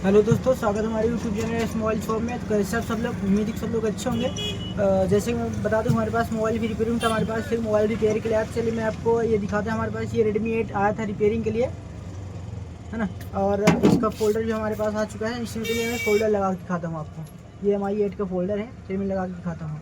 Hello दोस्तों, स्वागत है हमारे यूट्यूब चैनल मोबाइल शॉप में। तो कैसे सब लोग, उम्मीद है कि सब लोग अच्छे होंगे। जैसे कि मैं बता दूं, हमारे पास मोबाइल भी रिपेयरिंग था। हमारे पास फिर मोबाइल रिपेयर के लिए आया। चलिए मैं आपको ये दिखाता हूं। हमारे पास ये Redmi 8 आया था रिपेयरिंग के लिए, है ना। और इसका फोल्डर भी हमारे पास आ चुका है। इसमें के लिए मैं फोल्डर लगा के दिखाता हूँ आपको। ये MI 8 का फोल्डर है, चलिए मैं लगा के दिखाता हूँ।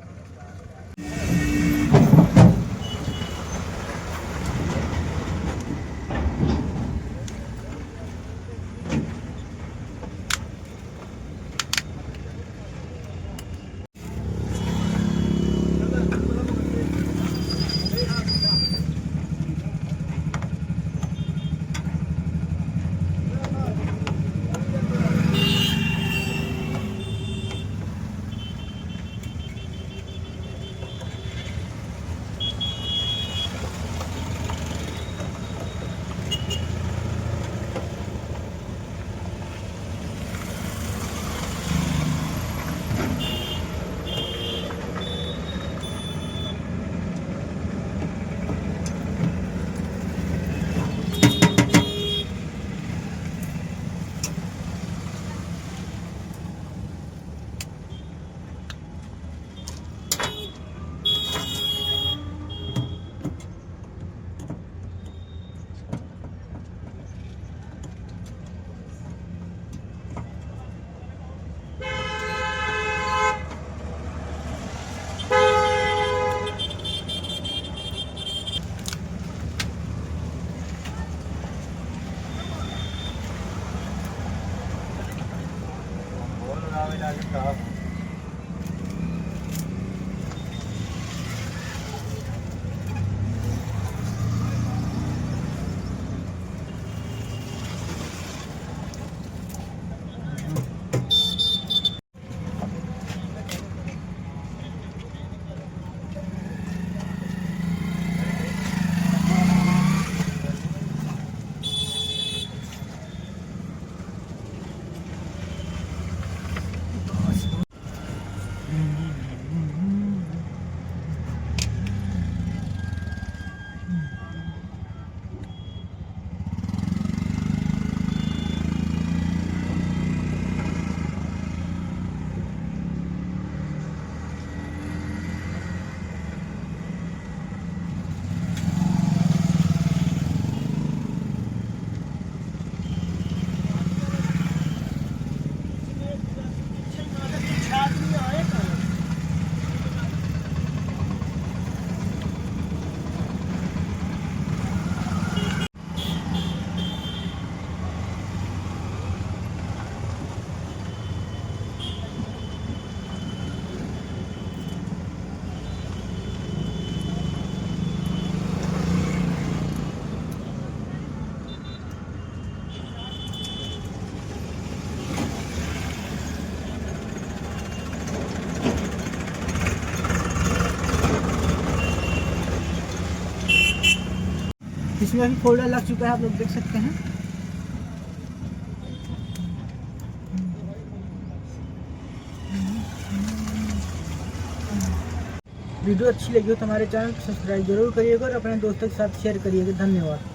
इसमें भी फोल्डर लग चुका है, आप लोग देख सकते हैं। वीडियो अच्छी लगी हो तो हमारे चैनल को सब्सक्राइब जरूर करिएगा और अपने दोस्तों के साथ शेयर करिएगा। धन्यवाद।